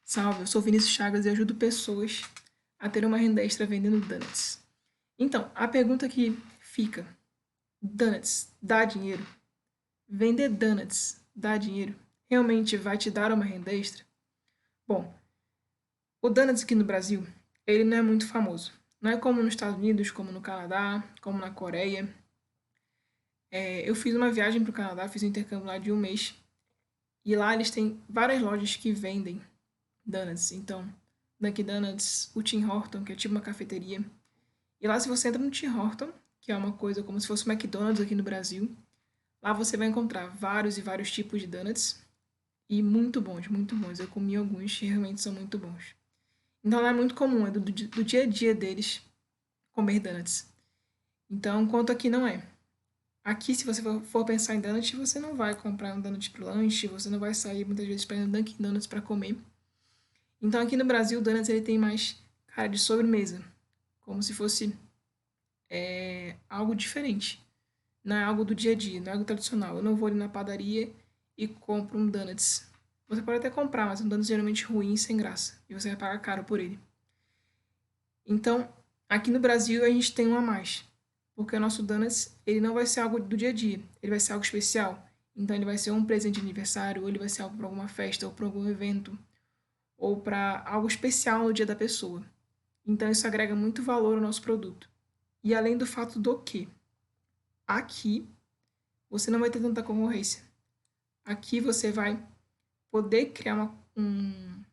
Salve, eu sou Vinícius Chagas e ajudo pessoas a ter uma renda extra vendendo donuts. Então, a pergunta que fica: donuts dá dinheiro? Vender donuts dá dinheiro? Realmente vai te dar uma renda extra? Bom, o donuts aqui no Brasil, ele não é muito famoso. Não é como nos Estados Unidos, como no Canadá, como na Coreia. Eu fiz uma viagem para o Canadá, fiz um intercâmbio lá de um mês. E lá eles têm várias lojas que vendem donuts. Então, Dunkin' Donuts, o Tim Horton, que é tipo uma cafeteria. E lá, se você entra no Tim Horton, que é uma coisa como se fosse o McDonald's aqui no Brasil, lá você vai encontrar vários e vários tipos de donuts. E muito bons, muito bons. Eu comi alguns e realmente são muito bons. Então, lá é muito comum, é do dia a dia deles comer donuts. Então, enquanto aqui não é. Aqui, se você for pensar em donut, você não vai comprar um donut pro lanche, você não vai sair muitas vezes para ir no Dunkin' Donuts para comer. Então, aqui no Brasil, o donuts ele tem mais cara de sobremesa, como se fosse algo diferente. Não é algo do dia a dia, não é algo tradicional. Eu não vou ali na padaria e compro um donuts. Você pode até comprar, mas é um donuts geralmente ruim e sem graça. E você vai pagar caro por ele. Então, aqui no Brasil, a gente tem um a mais. Porque o nosso donuts, ele não vai ser algo do dia a dia. Ele vai ser algo especial. Então, ele vai ser um presente de aniversário, ou ele vai ser algo para alguma festa, ou para algum evento, ou para algo especial no dia da pessoa. Então, isso agrega muito valor ao nosso produto. E além do fato do que aqui você não vai ter tanta concorrência. Aqui você vai poder criar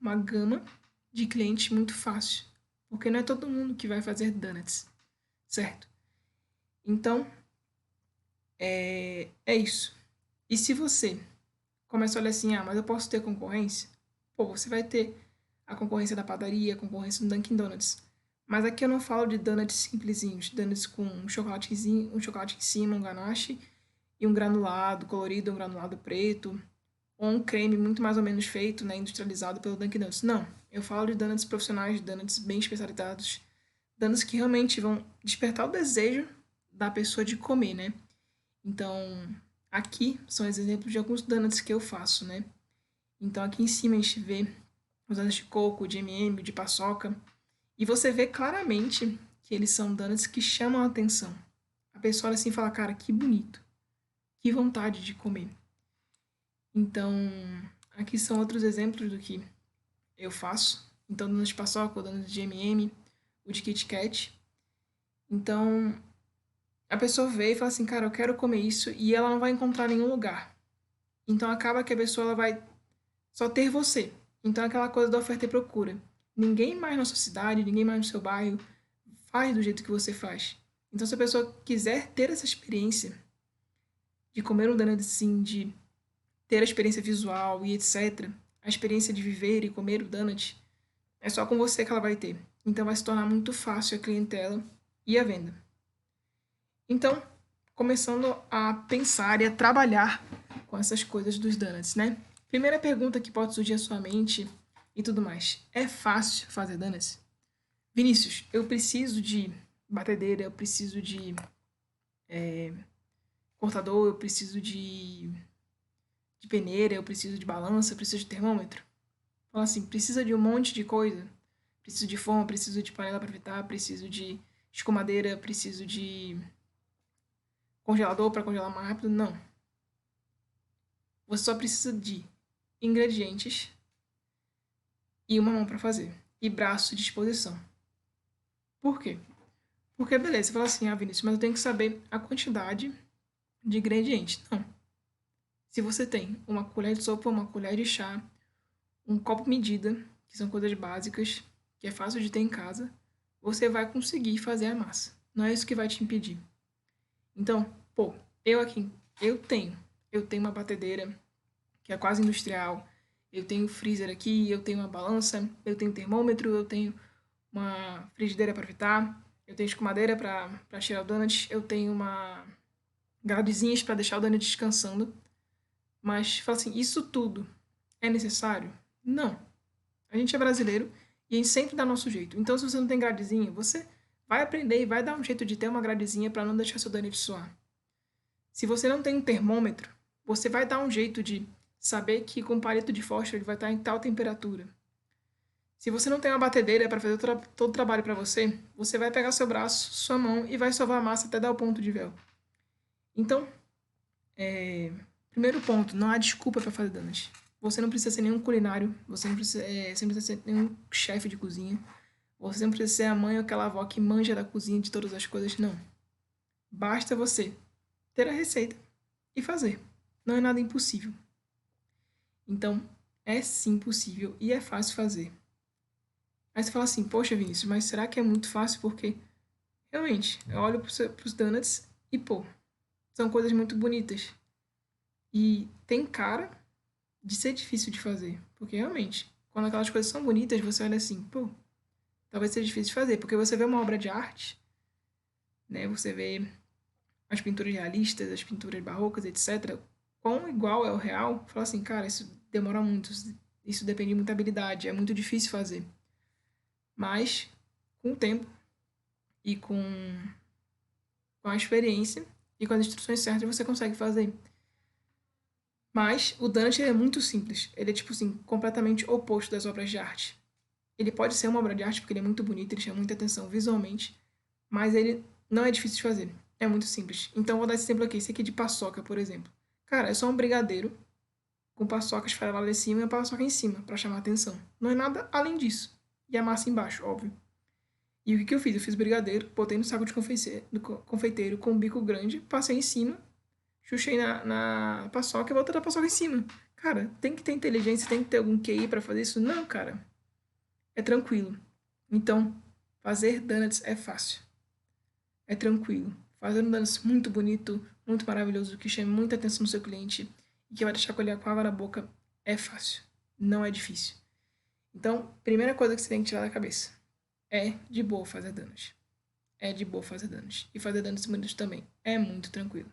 uma gama de clientes muito fácil. Porque não é todo mundo que vai fazer donuts, certo? Então, é isso. E se você começa a olhar assim, mas eu posso ter concorrência? Pô, você vai ter a concorrência da padaria, a concorrência do Dunkin' Donuts. Mas aqui eu não falo de donuts simplesinhos, donuts com um chocolate em cima, um ganache e um granulado colorido, um granulado preto, ou um creme muito mais ou menos feito, né, industrializado pelo Dunkin' Donuts. Não, eu falo de donuts profissionais, donuts bem especializados, donuts que realmente vão despertar o desejo da pessoa de comer, né? Então, aqui são os exemplos de alguns donuts que eu faço, né? Então, aqui em cima a gente vê os donuts de coco, de M&M, de paçoca, e você vê claramente que eles são donuts que chamam a atenção. A pessoa olha assim e fala, cara, que bonito, que vontade de comer. Então, aqui são outros exemplos do que eu faço. Então, donuts de paçoca, o donuts de M&M, o de Kit Kat. Então, a pessoa vê e fala assim, cara, eu quero comer isso, e ela não vai encontrar em nenhum lugar. Então, acaba que a pessoa ela vai só ter você. Então, é aquela coisa da oferta e procura. Ninguém mais na sua cidade, ninguém mais no seu bairro faz do jeito que você faz. Então, se a pessoa quiser ter essa experiência de comer um donut assim, de ter a experiência visual e etc., a experiência de viver e comer o donut, é só com você que ela vai ter. Então, vai se tornar muito fácil a clientela e a venda. Então, começando a pensar e a trabalhar com essas coisas dos donuts, né? Primeira pergunta que pode surgir à sua mente e tudo mais. É fácil fazer donuts? Vinícius, eu preciso de batedeira, eu preciso de cortador, eu preciso de peneira, eu preciso de balança, eu preciso de termômetro. Fala assim, precisa de um monte de coisa. Preciso de forma, preciso de panela para fritar, preciso de escumadeira, preciso de congelador para congelar mais rápido. Não. Você só precisa de ingredientes e uma mão para fazer. E braço de disposição. Por quê? Porque, beleza, você fala assim, Vinícius, mas eu tenho que saber a quantidade de ingredientes. Não. Se você tem uma colher de sopa, uma colher de chá, um copo medida, que são coisas básicas, que é fácil de ter em casa, você vai conseguir fazer a massa. Não é isso que vai te impedir. Então, pô, eu tenho uma batedeira que é quase industrial, eu tenho freezer aqui, eu tenho uma balança, eu tenho termômetro, eu tenho uma frigideira para fritar, eu tenho escumadeira para tirar o donut, eu tenho uma gradezinhas para deixar o donut descansando. Mas, fala assim, isso tudo é necessário? Não. A gente é brasileiro e a gente sempre dá nosso jeito. Então, se você não tem gradezinha, você vai aprender e vai dar um jeito de ter uma gradezinha para não deixar seu donut suar. Se você não tem um termômetro, você vai dar um jeito de saber que com o palito de fósforo ele vai estar em tal temperatura. Se você não tem uma batedeira para fazer todo o trabalho para você, você vai pegar seu braço, sua mão e vai sovar a massa até dar o ponto de véu. Então, primeiro ponto, não há desculpa para fazer donuts. Você não precisa ser nenhum culinário, você não precisa ser nenhum chefe de cozinha, você não precisa ser a mãe ou aquela avó que manja da cozinha de todas as coisas, não. Basta você ter a receita e fazer. Não é nada impossível. Então, é sim possível e é fácil fazer. Aí você fala assim, poxa, Vinícius, mas será que é muito fácil? Porque, realmente, eu olho para os donuts e, pô, são coisas muito bonitas. E tem cara de ser difícil de fazer. Porque, realmente, quando aquelas coisas são bonitas, você olha assim, pô, talvez seja difícil de fazer. Porque você vê uma obra de arte, né? Você vê as pinturas realistas, as pinturas barrocas, etc. Quão igual é o real, fala assim, cara, isso demora muito, isso depende de muita habilidade, é muito difícil fazer. Mas, com o tempo e com a experiência e com as instruções certas, você consegue fazer. Mas o Dante é muito simples. Ele é, tipo assim, completamente oposto das obras de arte. Ele pode ser uma obra de arte porque ele é muito bonito, ele chama muita atenção visualmente, mas ele não é difícil de fazer. É muito simples. Então, vou dar esse exemplo aqui. Esse aqui de paçoca, por exemplo. Cara, é só um brigadeiro com paçoca esfarelada em cima e a paçoca em cima, para chamar atenção. Não é nada além disso. E a massa embaixo, óbvio. E o que eu fiz? Eu fiz brigadeiro, botei no saco de confeiteiro com um bico grande, passei em cima, chuchei na paçoca e botei a paçoca em cima. Cara, tem que ter inteligência, tem que ter algum QI para fazer isso? Não, cara. É tranquilo. Então, fazer donuts é fácil. É tranquilo. Fazer um donuts muito bonito, muito maravilhoso, que chame muita atenção do seu cliente e que vai deixar com ele com água na boca é fácil. Não é difícil. Então, primeira coisa que você tem que tirar da cabeça. É de boa fazer donuts. É de boa fazer donuts. E fazer donuts bonitos também. É muito tranquilo.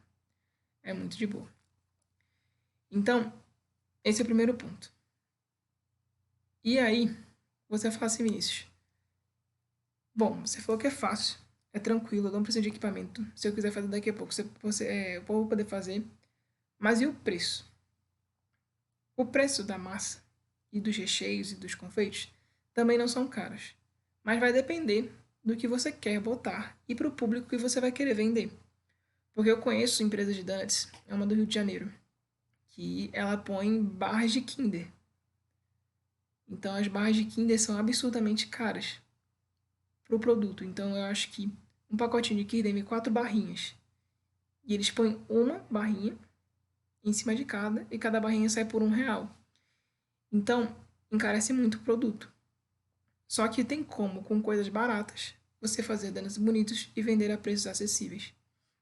É muito de boa. Então, esse é o primeiro ponto. E aí, você fala assim, Vinícius. Bom, você falou que é fácil. É tranquilo, eu não preciso de equipamento. Se eu quiser fazer daqui a pouco, eu vou poder fazer. Mas e o preço? O preço da massa e dos recheios e dos confeitos também não são caros. Mas vai depender do que você quer botar e para o público que você vai querer vender. Porque eu conheço empresas de donuts, é uma do Rio de Janeiro, que ela põe barras de Kinder. Então as barras de Kinder são absurdamente caras para o produto. Então eu acho que um pacotinho de Kinder vem 4 barrinhas. E eles põem uma barrinha em cima de cada e cada barrinha sai por R$ 1. Então encarece muito o produto. Só que tem como, com coisas baratas, você fazer donuts bonitos e vender a preços acessíveis.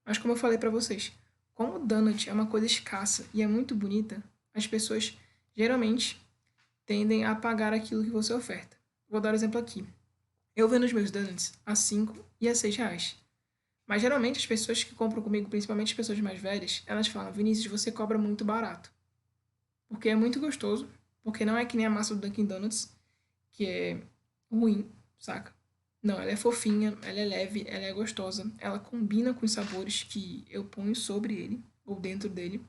Mas como eu falei para vocês, como o donut é uma coisa escassa e é muito bonita, as pessoas geralmente tendem a pagar aquilo que você oferta. Vou dar um exemplo aqui. Eu vendo os meus donuts a 5 e a 6 reais. Mas geralmente as pessoas que compram comigo, principalmente as pessoas mais velhas, elas falam, Vinícius, você cobra muito barato. Porque é muito gostoso, porque não é que nem a massa do Dunkin' Donuts, que é ruim, saca? Não, ela é fofinha, ela é leve, ela é gostosa, ela combina com os sabores que eu ponho sobre ele, ou dentro dele.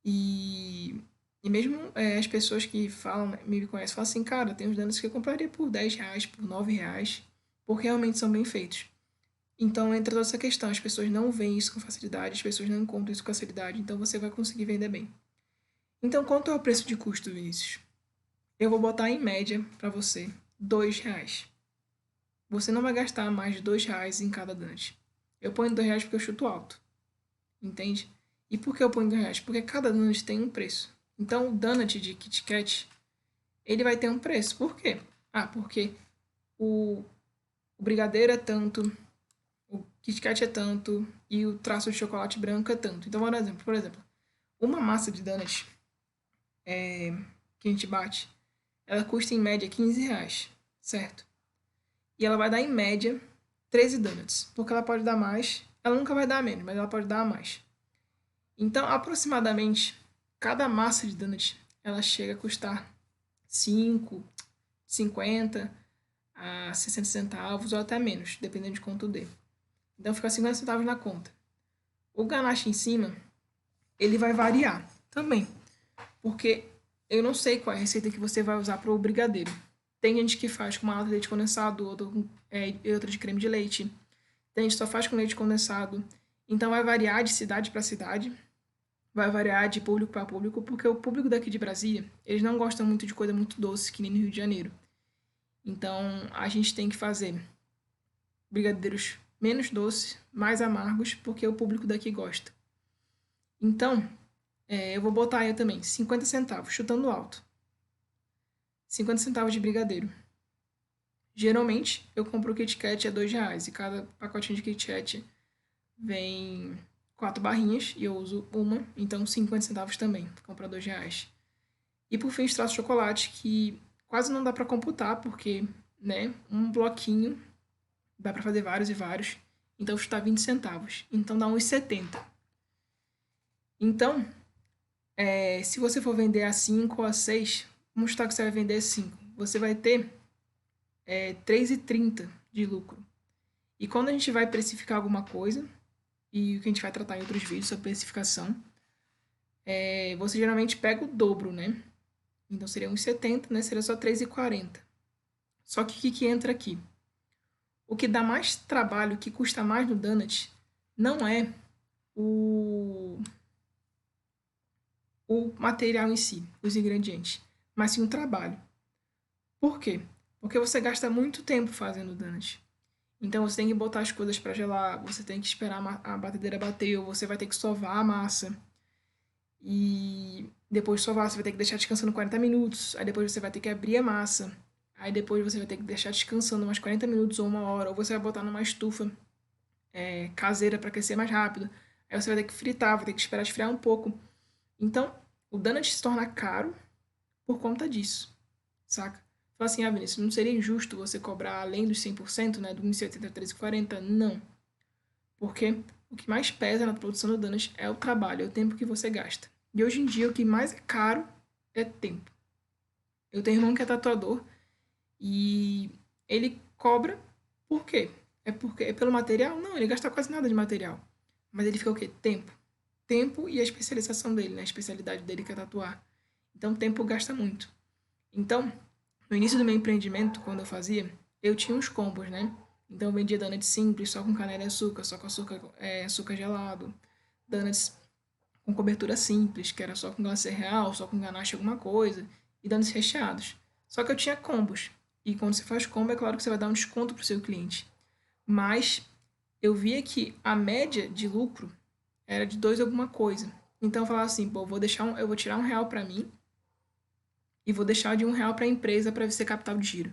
E, e mesmo as pessoas que falam, me conhecem, falam assim, cara, tem uns donuts que eu compraria por 10 reais, por 9 reais, porque realmente são bem feitos. Então entra toda essa questão, as pessoas não veem isso com facilidade, as pessoas não encontram isso com facilidade, então você vai conseguir vender bem. Então, quanto é o preço de custo, Vinícius? Eu vou botar em média para você R$ 2. Você não vai gastar mais de R$ 2 em cada donut. Eu ponho R$ 2 porque eu chuto alto, entende? E por que eu ponho R$ 2? Porque cada donut tem um preço. Então, o donut de Kit Kat, ele vai ter um preço. Por quê? Porque o brigadeiro é tanto, o Kit Kat é tanto e o traço de chocolate branco é tanto. Então, por exemplo, uma massa de donut que a gente bate, ela custa em média R$ 15, certo? E ela vai dar em média 13 donuts, porque ela pode dar mais, ela nunca vai dar menos, mas ela pode dar mais. Então, aproximadamente, cada massa de donut, ela chega a custar 5, 50 a 60 centavos ou até menos, dependendo de quanto dê. Então, fica 50 centavos na conta. O ganache em cima, ele vai variar também, porque eu não sei qual é a receita que você vai usar para o brigadeiro. Tem gente que faz com uma lata de leite condensado, outra de creme de leite. Tem gente que só faz com leite condensado. Então vai variar de cidade para cidade, vai variar de público para público, porque o público daqui de Brasília, eles não gostam muito de coisa muito doce, que nem no Rio de Janeiro. Então a gente tem que fazer brigadeiros menos doces, mais amargos, porque o público daqui gosta. Então, eu vou botar aí também 50 centavos, chutando alto. 50 centavos de brigadeiro. Geralmente, eu compro o Kit Kat a R$ 2 e cada pacotinho de Kit Kat vem 4 barrinhas e eu uso uma, então 50 centavos também, compra R$ 2. E por fim, extrato de chocolate, que quase não dá para computar, porque, né, um bloquinho dá para fazer vários e vários, então chutar 20 centavos, então dá uns 70. Então, se você for vender a 5 ou a 6, vamos chutar que você vai vender a 5, você vai ter R$ 3,30 de lucro. E quando a gente vai precificar alguma coisa, e o que a gente vai tratar em outros vídeos sobre precificação, você geralmente pega o dobro, né? Então seria uns 70, né? Seria só R$ 3,40. Só que o que entra aqui? O que dá mais trabalho, o que custa mais no donut, não é o material em si, os ingredientes, mas sim o trabalho. Por quê? Porque você gasta muito tempo fazendo o donut. Então você tem que botar as coisas para gelar, você tem que esperar a batedeira bater, ou você vai ter que sovar a massa. E depois de sovar, você vai ter que deixar descansando 40 minutos. Aí depois você vai ter que abrir a massa. Aí depois você vai ter que deixar descansando umas 40 minutos ou uma hora. Ou você vai botar numa estufa caseira para aquecer mais rápido. Aí você vai ter que fritar, vai ter que esperar esfriar um pouco. Então, o donut se torna caro por conta disso, saca? Fala assim, Vinícius, não seria injusto você cobrar além dos 100%, né, do 1,70 a 3,40? Não. Porque o que mais pesa na produção do donut é o trabalho, é o tempo que você gasta. E hoje em dia, o que mais é caro é tempo. Eu tenho um irmão que é tatuador e ele cobra por quê? É pelo material? Não, ele gasta quase nada de material. Mas ele fica o quê? Tempo. Tempo e a especialização dele, né? A especialidade dele que é tatuar. Então, tempo gasta muito. Então, no início do meu empreendimento, quando eu fazia, eu tinha uns combos, né? Então, eu vendia donuts simples, só com canela e açúcar, só com açúcar gelado. Donuts com cobertura simples, que era só com glacê real, só com ganache alguma coisa. E donuts recheados. Só que eu tinha combos. E quando você faz combo, é claro que você vai dar um desconto para o seu cliente. Mas eu via que a média de lucro era de 2 alguma coisa. Então eu falava assim, pô, eu vou tirar R$ 1 para mim e vou deixar de R$ 1 para a empresa para ser capital de giro.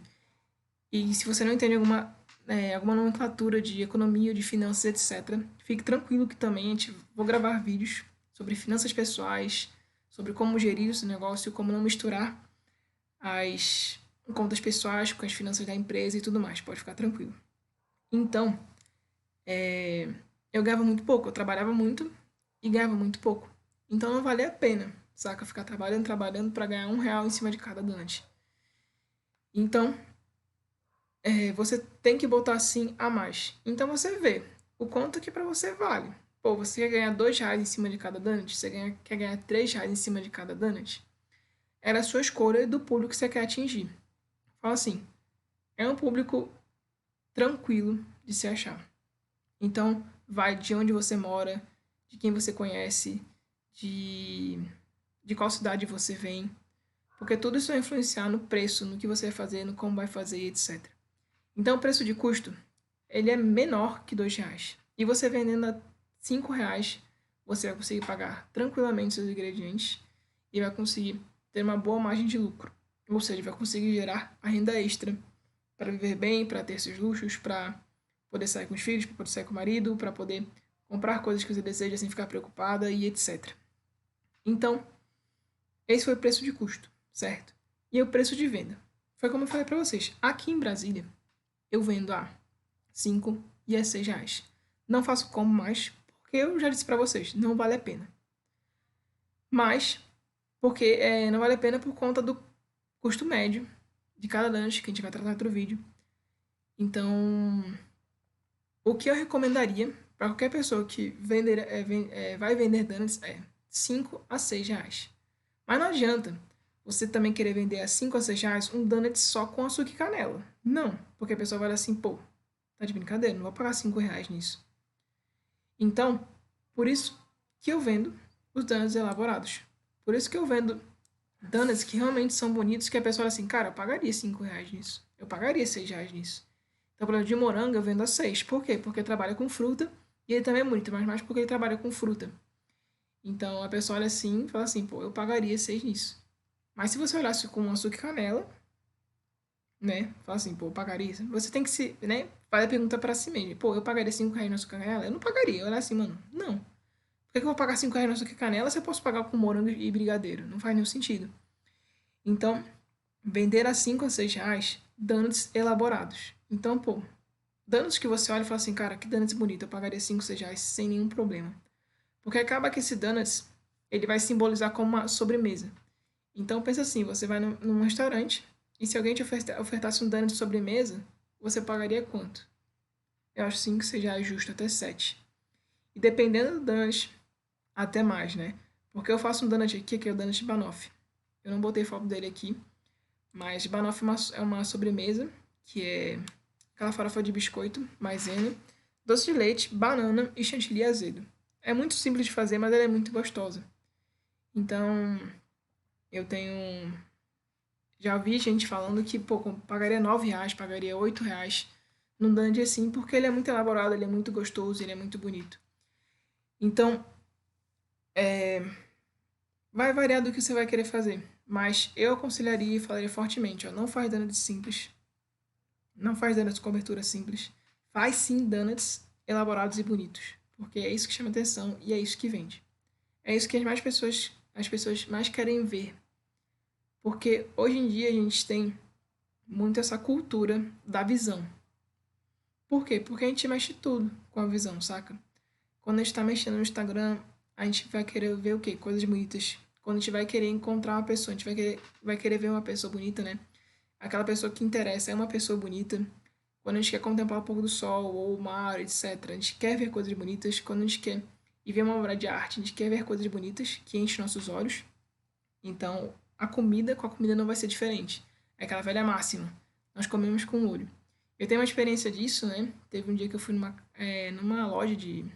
E se você não entende alguma nomenclatura de economia, de finanças, etc., fique tranquilo que também vou gravar vídeos sobre finanças pessoais, sobre como gerir esse negócio, como não misturar as contas pessoais com as finanças da empresa e tudo mais. Pode ficar tranquilo. Então, eu ganhava muito pouco, eu trabalhava muito e ganhava muito pouco. Então não valia a pena, saca? Ficar trabalhando para ganhar R$ 1 em cima de cada donut. Então, você tem que botar assim a mais. Então você vê o quanto que para você vale. Pô, você quer ganhar R$ 2 em cima de cada donut? Você quer ganhar R$ 3 em cima de cada donut? Era a sua escolha do público que você quer atingir. Fala assim, é um público tranquilo de se achar. Então, vai de onde você mora, de quem você conhece, de qual cidade você vem, porque tudo isso vai influenciar no preço, no que você vai fazer, no como vai fazer, etc. Então, o preço de custo, ele é menor que R$ 2. E você vendendo a R$ 5, você vai conseguir pagar tranquilamente seus ingredientes e vai conseguir ter uma boa margem de lucro. Ou seja, vai conseguir gerar a renda extra para viver bem, para ter seus luxos, para poder sair com os filhos, para poder sair com o marido, para poder comprar coisas que você deseja sem ficar preocupada e etc. Então, esse foi o preço de custo, certo? E o preço de venda. Foi como eu falei para vocês. Aqui em Brasília, eu vendo a 5 e a R$ 6. Não faço como mais, porque eu já disse para vocês, não vale a pena. Mas, porque não vale a pena por conta do custo médio de cada lanche, que a gente vai tratar em outro vídeo. Então, o que eu recomendaria para qualquer pessoa que vai vender donuts é R$ 5 a R$ 6. Mas não adianta você também querer vender a 5 a 6 reais um donut só com açúcar e canela. Não, porque a pessoa vai olhar assim, pô, tá de brincadeira, não vou pagar 5 reais nisso. Então, por isso que eu vendo os donuts elaborados. Por isso que eu vendo donuts que realmente são bonitos, que a pessoa olha assim, cara, eu pagaria 5 reais nisso. Eu pagaria 6 reais nisso. Então, por exemplo, de morango eu vendo a 6. Por quê? Porque trabalha com fruta e ele também é bonito, mas mais porque ele trabalha com fruta. Então, a pessoa olha assim e fala assim, pô, eu pagaria 6 nisso. Mas se você olhasse com açúcar e canela, né? Fala assim, pô, eu pagaria isso. Você tem que se, né? Faz a pergunta pra si mesmo. Pô, eu pagaria 5 reais no açúcar e canela? Eu não pagaria. Eu olhar assim, mano, não. Por que eu vou pagar 5 reais no açúcar e canela se eu posso pagar com morango e brigadeiro? Não faz nenhum sentido. Então, vender a 5 a 6 reais donuts elaborados. Então, pô, donuts que você olha e fala assim, cara, que donuts bonito, eu pagaria 5, 6 reais sem nenhum problema. Porque acaba que esse donuts, ele vai simbolizar como uma sobremesa. Então, pensa assim, você vai num restaurante e se alguém te ofertasse um donut de sobremesa, você pagaria quanto? Eu acho 5, 6 reais justo, até 7. E dependendo do donut, até mais, né? Porque eu faço um donut aqui, que é o donut de banoffee. Eu não botei foto dele aqui, mas banoffee é uma sobremesa, que é aquela farofa de biscoito, maisena, doce de leite, banana e chantilly azedo. É muito simples de fazer, mas ela é muito gostosa. Então, eu tenho... Já vi gente falando que, pô, pagaria 9 reais, pagaria 8 reais num donut assim, porque ele é muito elaborado, ele é muito gostoso, ele é muito bonito. Então, vai variar do que você vai querer fazer. Mas eu aconselharia e falaria fortemente, ó, não faz donuts simples. Não faz donuts com cobertura simples. Faz sim donuts elaborados e bonitos. Porque é isso que chama atenção e é isso que vende. É isso que as pessoas mais querem ver. Porque hoje em dia a gente tem muito essa cultura da visão. Por quê? Porque a gente mexe tudo com a visão, saca? Quando a gente tá mexendo no Instagram, a gente vai querer ver o quê? Coisas bonitas. Quando a gente vai querer encontrar uma pessoa, a gente vai querer ver uma pessoa bonita, né? Aquela pessoa que interessa é uma pessoa bonita. Quando a gente quer contemplar o pôr do sol ou o mar, etc. A gente quer ver coisas bonitas. Quando a gente quer ir ver uma obra de arte, a gente quer ver coisas bonitas que enchem nossos olhos. Então, com a comida não vai ser diferente. É aquela velha máxima. Nós comemos com o olho. Eu tenho uma experiência disso, né? Teve um dia que eu fui numa loja de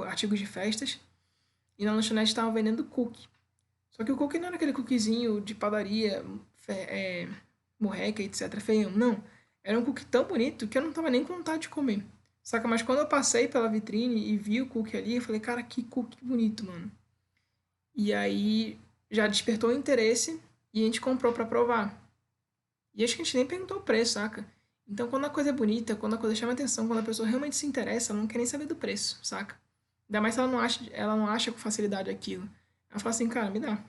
artigos de festas e na lanchonete estavam vendendo cookie. Só que o cookie não era aquele cookiezinho de padaria, morreca, etc. Feião. Não. Era um cookie tão bonito que eu não tava nem com vontade de comer. Saca? Mas quando eu passei pela vitrine e vi o cookie ali, eu falei, cara, que cookie bonito, mano. E aí já despertou o interesse e a gente comprou pra provar. E acho que a gente nem perguntou o preço, saca? Então, quando a coisa é bonita, quando a coisa chama atenção, quando a pessoa realmente se interessa, ela não quer nem saber do preço, saca? Ainda mais se ela não acha com facilidade aquilo. Ela fala assim, cara, me dá.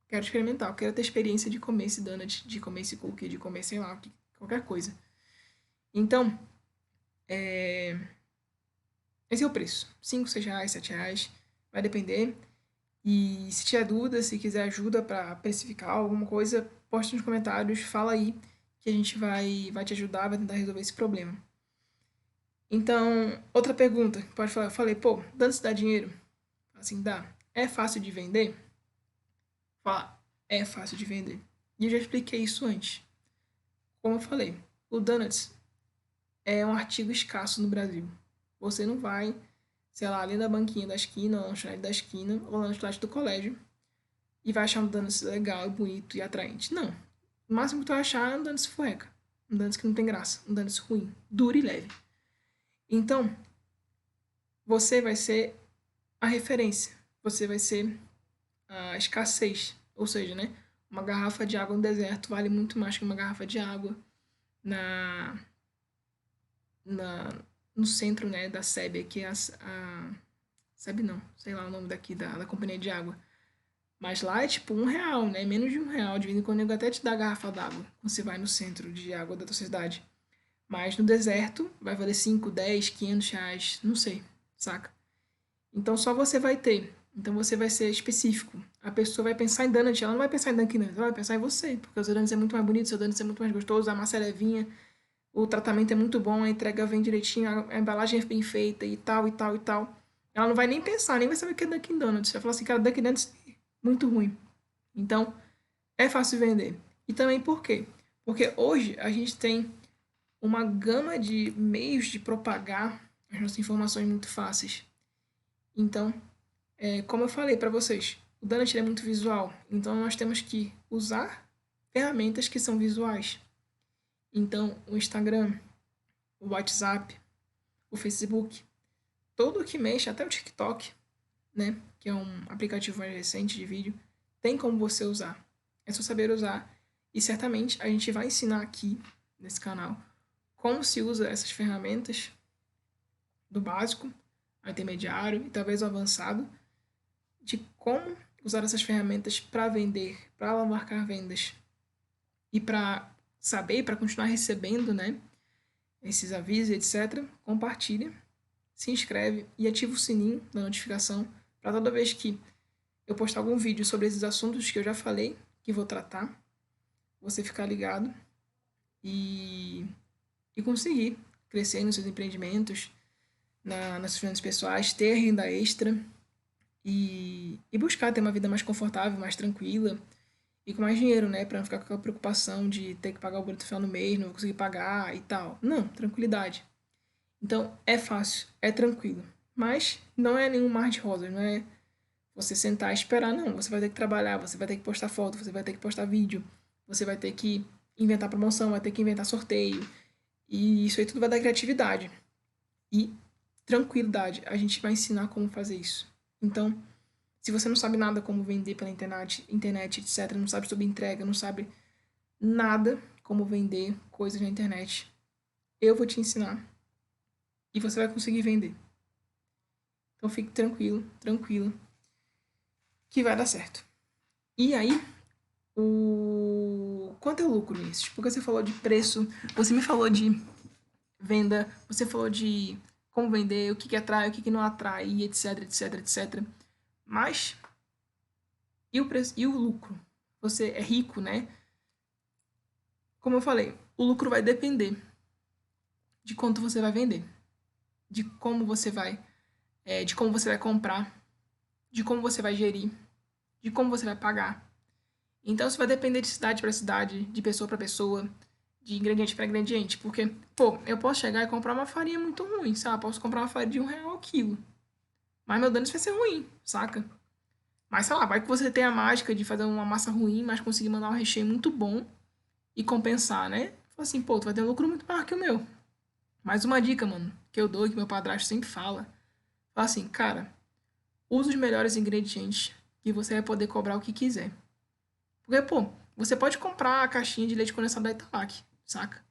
Quero experimentar, eu quero ter experiência de comer esse donut, de comer esse cookie, de comer, sei lá, qualquer coisa. Então, esse é o preço. 5, 6 reais, 7 reais. Vai depender. E se tiver dúvida, se quiser ajuda para precificar alguma coisa, poste nos comentários, fala aí que a gente vai te ajudar, vai tentar resolver esse problema. Então, outra pergunta, pode falar, eu falei, pô, donuts dá dinheiro? Assim, dá. É fácil de vender? Fala, é fácil de vender. E eu já expliquei isso antes. Como eu falei, o donuts é um artigo escasso no Brasil. Você não vai, sei lá, ali na banquinha da esquina, ou na lanchonete da esquina, ou na lanchonete do colégio, e vai achar um donuts legal, bonito e atraente. Não. O máximo que tu vai achar é um donuts fueca. Um donuts que não tem graça. Um donuts ruim. Duro e leve. Então, você vai ser a referência. Você vai ser a escassez. Ou seja, né? Uma garrafa de água no deserto vale muito mais que uma garrafa de água na, na, no centro, né, da SEB, que é a SEB não, sei lá o nome daqui da companhia de água. Mas lá é tipo R$ 1, né? Menos de R$ 1. De vez em quando eu até te dá garrafa d'água quando você vai no centro de água da tua cidade. Mas no deserto vai valer 5, 10, R$ 500, não sei, saca? Então só você vai ter. Então você vai ser específico. A pessoa vai pensar em donut, ela não vai pensar em Dunkin' Donuts, ela vai pensar em você. Porque o seu donut é muito mais bonito, o seu donut é muito mais gostoso, a massa é levinha, o tratamento é muito bom, a entrega vem direitinho, a embalagem é bem feita e tal, e tal, e tal. Ela não vai nem pensar, nem vai saber o que é Dunkin' Donuts. Você vai falar assim, cara, Dunkin' Donuts é muito ruim. Então, é fácil vender. E também por quê? Porque hoje a gente tem uma gama de meios de propagar as nossas informações muito fáceis. Então, como eu falei para vocês, o Donut é muito visual. Então, nós temos que usar ferramentas que são visuais. Então, o Instagram, o WhatsApp, o Facebook, tudo que mexe, até o TikTok, né, que é um aplicativo mais recente de vídeo, tem como você usar. É só saber usar. E certamente a gente vai ensinar aqui nesse canal como se usa essas ferramentas do básico ao intermediário e talvez ao avançado, de como usar essas ferramentas para vender, para alavancar vendas e para saber, para continuar recebendo, né, esses avisos, etc. Compartilha, se inscreve e ativa o sininho da notificação para toda vez que eu postar algum vídeo sobre esses assuntos que eu já falei, que vou tratar, você ficar ligado e conseguir crescer nos seus empreendimentos, nas suas finanças pessoais, ter renda extra e buscar ter uma vida mais confortável, mais tranquila e com mais dinheiro, né? Pra não ficar com aquela preocupação de ter que pagar o boleto no final do mês, não vou conseguir pagar e tal. Não, tranquilidade. Então, é fácil, é tranquilo. Mas não é nenhum mar de rosas, não é você sentar e esperar, não. Você vai ter que trabalhar, você vai ter que postar foto, você vai ter que postar vídeo, você vai ter que inventar promoção, vai ter que inventar sorteio. E isso aí tudo vai dar criatividade e tranquilidade. A gente vai ensinar como fazer isso. Então, se você não sabe nada como vender pela internet, etc., não sabe sobre entrega, não sabe nada como vender coisas na internet, eu vou te ensinar e você vai conseguir vender. Então fique tranquilo, tranquila, que vai dar certo. E aí, quanto é o lucro nisso? Porque você falou de preço, você me falou de venda, você falou de como vender, o que atrai, o que não atrai, etc, etc, etc. Mas, e o preço, e o lucro? Você é rico, né? Como eu falei, o lucro vai depender de quanto você vai vender, de como você vai, de como você vai comprar, de como você vai gerir, de como você vai pagar. Então, isso vai depender de cidade para cidade, de pessoa para pessoa, de ingrediente para ingrediente. Porque, pô, eu posso chegar e comprar uma farinha muito ruim, sabe? Posso comprar uma farinha de R$ 1 ao quilo. Mas meu dano vai ser ruim, saca? Mas, sei lá, vai que você tem a mágica de fazer uma massa ruim, mas conseguir mandar um recheio muito bom e compensar, né? Fala assim, pô, tu vai ter um lucro muito maior que o meu. Mais uma dica, mano, que eu dou e que meu padrasto sempre fala. Fala assim, cara, usa os melhores ingredientes e você vai poder cobrar o que quiser. Porque, pô, você pode comprar a caixinha de leite condensado da Italac, saca?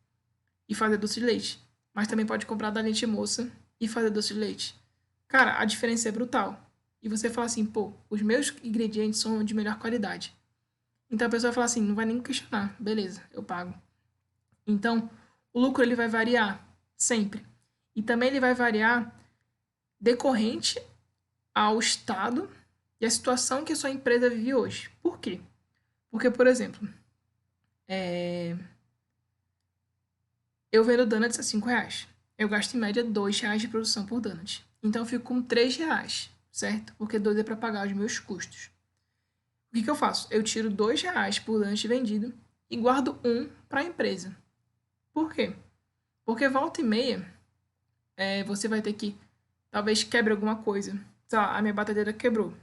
E fazer doce de leite. Mas também pode comprar da Leite Moça e fazer doce de leite. Cara, a diferença é brutal. E você fala assim, pô, os meus ingredientes são de melhor qualidade. Então a pessoa fala assim, não vai nem questionar. Beleza, eu pago. Então, o lucro ele vai variar sempre. E também ele vai variar decorrente ao estado e à situação que a sua empresa vive hoje. Por quê? Porque, por exemplo, eu vendo donuts a R$ 5. Eu gasto em média R$ 2 de produção por donut. Então eu fico com R$ 3, certo? Porque 2 é para pagar os meus custos. O que eu faço? Eu tiro R$ 2 por donut vendido e guardo um para a empresa. Por quê? Porque volta e meia você vai ter que, talvez quebre alguma coisa. Sei lá, a minha batedeira quebrou.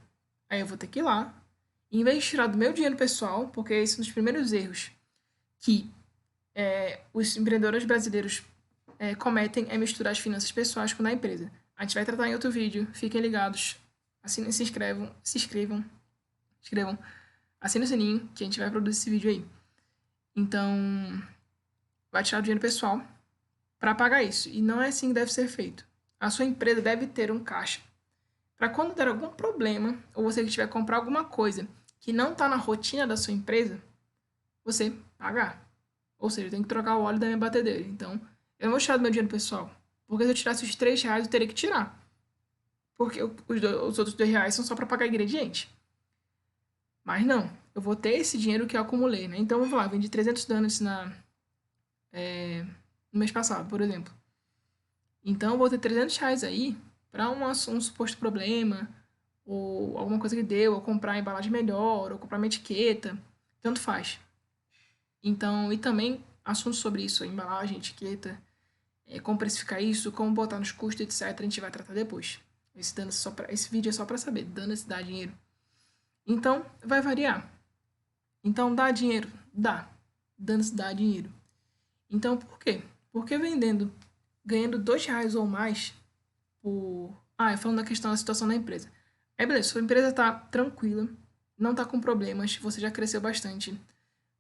Aí eu vou ter que ir lá. E em vez de tirar do meu dinheiro pessoal, porque esse é um dos primeiros erros que os empreendedores brasileiros cometem é misturar as finanças pessoais com a da empresa. A gente vai tratar em outro vídeo. Fiquem ligados. Assinem, inscrevam. Assinem o sininho que a gente vai produzir esse vídeo aí. Então, vai tirar o dinheiro pessoal para pagar isso. E não é assim que deve ser feito. A sua empresa deve ter um caixa para quando der algum problema ou você tiver que comprar alguma coisa que não está na rotina da sua empresa, você pagar. Ou seja, eu tenho que trocar o óleo da minha batedeira. Então, eu não vou tirar do meu dinheiro pessoal. Porque se eu tirasse os R$ 3, eu teria que tirar. Porque os outros R$ 2 são só para pagar ingrediente. Mas não, eu vou ter esse dinheiro que eu acumulei, né? Então, vamos lá, eu vendi 300 donuts no mês passado, por exemplo. Então, eu vou ter R$ 300 aí para um suposto problema, ou alguma coisa que deu, ou comprar a embalagem melhor, ou comprar uma etiqueta. tanto faz. Então, e também assuntos sobre isso, embalagem, etiqueta, como precificar isso, como botar nos custos, etc. A gente vai tratar depois. Esse vídeo é só para saber, dando-se dá dinheiro. Então, vai variar. Então, dá dinheiro? Dá. Dando-se dá dinheiro. Então, por quê? Porque ganhando R$ 2 ou mais por... falando da questão da situação da empresa. Aí, beleza, sua empresa tá tranquila, não tá com problemas, você já cresceu bastante,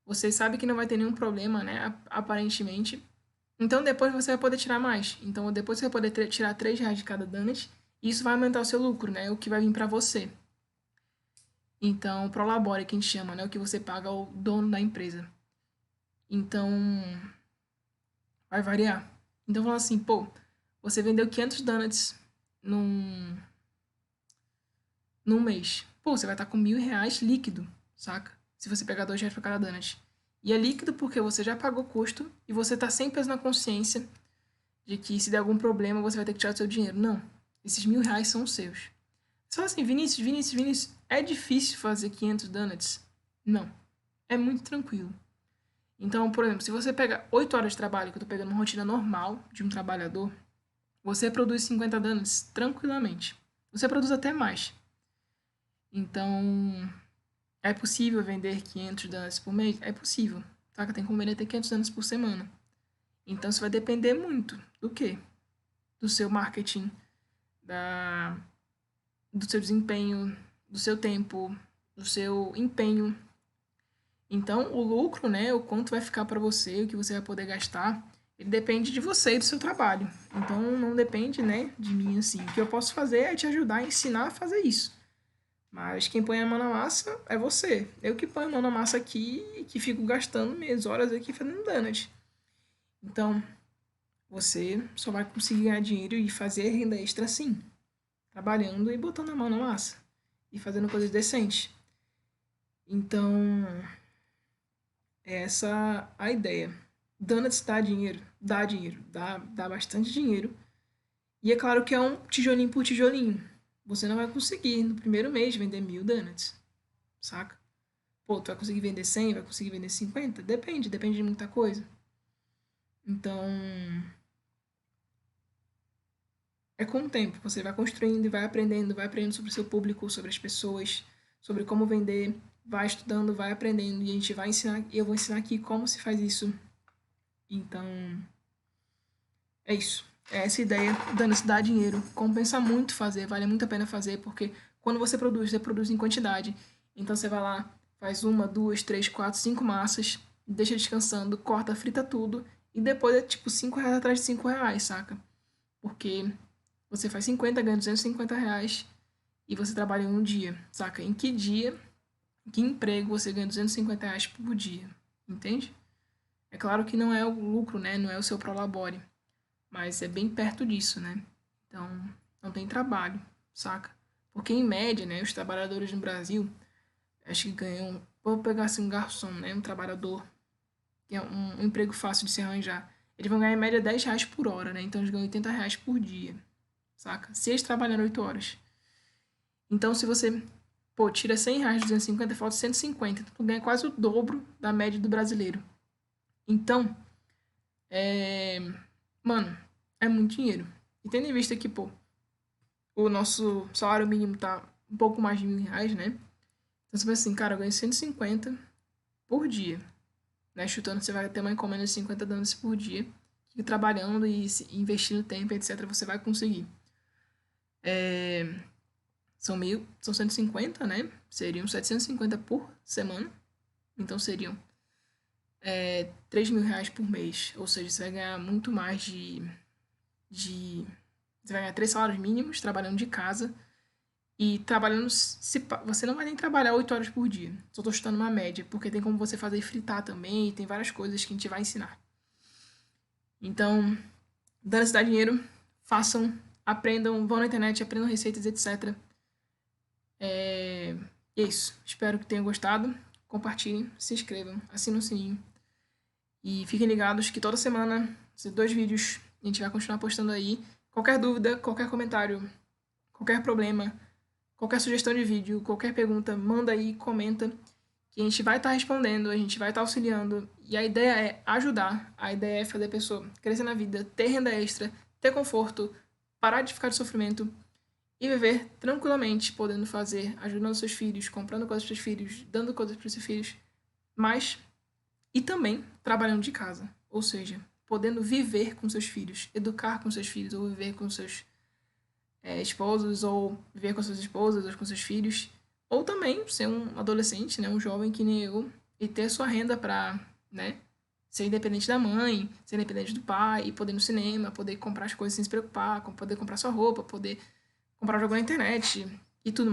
você sabe que não vai ter nenhum problema, né, aparentemente. Então, depois você vai poder tirar mais. Então, depois você vai poder tirar R$ 3 de cada donut, e isso vai aumentar o seu lucro, né, o que vai vir para você. Então, prolabore, que a gente chama, né, o que você paga ao dono da empresa. Então, vai variar. Então, falando assim, pô, você vendeu 500 donuts num mês. Pô, você vai estar com R$ 1.000 líquido, saca? Se você pegar R$ 2 para cada donut. E é líquido porque você já pagou custo e você tá sem peso na consciência de que se der algum problema você vai ter que tirar o seu dinheiro. Não. Esses R$ 1.000 são os seus. Você fala assim, Vinícius, é difícil fazer 500 donuts? Não. É muito tranquilo. Então, por exemplo, se você pega 8 horas de trabalho, que eu tô pegando uma rotina normal de um trabalhador, você produz 50 donuts tranquilamente. Você produz até mais. Então, é possível vender 500 donuts por mês? É possível. Tá? Tem como vender até 500 donuts por semana. Então, isso vai depender muito do quê? Do seu marketing, do seu desempenho, do seu tempo, do seu empenho. Então, o lucro, né, o quanto vai ficar para você, o que você vai poder gastar, ele depende de você e do seu trabalho. Então, não depende, né, de mim, assim. O que eu posso fazer é te ajudar a ensinar a fazer isso. Mas quem põe a mão na massa é você. Eu que ponho a mão na massa aqui e que fico gastando minhas horas aqui fazendo donut. Então, você só vai conseguir ganhar dinheiro e fazer renda extra assim, trabalhando e botando a mão na massa e fazendo coisas decentes. Então, essa a ideia. Donuts dá dinheiro, dá bastante dinheiro. E é claro que é um tijolinho por tijolinho. Você não vai conseguir no primeiro mês vender 1.000 donuts, saca? Pô, tu vai conseguir vender 100, vai conseguir vender 50? Depende de muita coisa. Então, é com o tempo, você vai construindo e vai aprendendo sobre o seu público, sobre as pessoas, sobre como vender, vai estudando, vai aprendendo e a gente vai ensinar, eu vou ensinar aqui como se faz isso. Então, é isso. É essa ideia, dando-se dá dinheiro, compensa muito fazer, vale muito a pena fazer, porque quando você produz em quantidade. Então você vai lá, faz 1, 2, 3, 4, 5 massas, deixa descansando, corta, frita tudo, e depois é tipo R$ 5 atrás de R$ 5, saca? Porque você faz 50, ganha R$ 250 e você trabalha em um dia, saca? Em que dia, em que emprego você ganha R$ 250 por dia, entende? É claro que não é o lucro, né? Não é o seu prolabore, mas é bem perto disso, né? Então, não tem trabalho, saca? Porque em média, né, os trabalhadores no Brasil, acho que ganham, vou pegar assim um garçom, né, um trabalhador, que é um emprego fácil de se arranjar, eles vão ganhar em média R$ 10 por hora, né? Então eles ganham R$ 80 por dia, saca? Se eles trabalhando 8 horas. Então, se você, pô, tira R$ 100 de 250, falta 150. Então, tu ganha quase o dobro da média do brasileiro. Então, mano, é muito dinheiro. E tendo em vista que, pô, o nosso salário mínimo tá um pouco mais de R$ 1.000, né? Então, você vai assim, cara, eu ganho 150 por dia. Né? Chutando, você vai ter uma encomenda de 50 donuts por dia. E trabalhando e investindo tempo, etc., você vai conseguir. São 150, né? Seriam 750 por semana. Então seriam R$ 3.000 por mês. Ou seja, você vai ganhar muito mais de. Você vai ganhar 3 salários mínimos trabalhando de casa. E trabalhando. Você não vai nem trabalhar 8 horas por dia. Só tô chutando uma média. Porque tem como você fazer fritar também. E tem várias coisas que a gente vai ensinar. Então, dando-se dá dinheiro, façam, aprendam, vão na internet, aprendam receitas, etc. E é isso. Espero que tenham gostado. Compartilhem, se inscrevam, assinem o sininho. E fiquem ligados que toda semana, esses 2 vídeos, a gente vai continuar postando aí. Qualquer dúvida, qualquer comentário, qualquer problema, qualquer sugestão de vídeo, qualquer pergunta, manda aí, comenta, que a gente vai estar respondendo, a gente vai estar auxiliando, e a ideia é ajudar, a ideia é fazer a pessoa crescer na vida, ter renda extra, ter conforto, parar de ficar de sofrimento e viver tranquilamente, podendo fazer, ajudando seus filhos, comprando coisas para os filhos, dando coisas para os seus filhos, mas e também trabalhando de casa, ou seja, podendo viver com seus filhos, educar com seus filhos, ou viver com seus esposos, ou viver com suas esposas, ou com seus filhos, ou também ser um adolescente, né, um jovem que nem eu, e ter sua renda para, né, ser independente da mãe, ser independente do pai, e poder ir no cinema, poder comprar as coisas sem se preocupar, poder comprar sua roupa, poder comprar jogo na internet e tudo mais.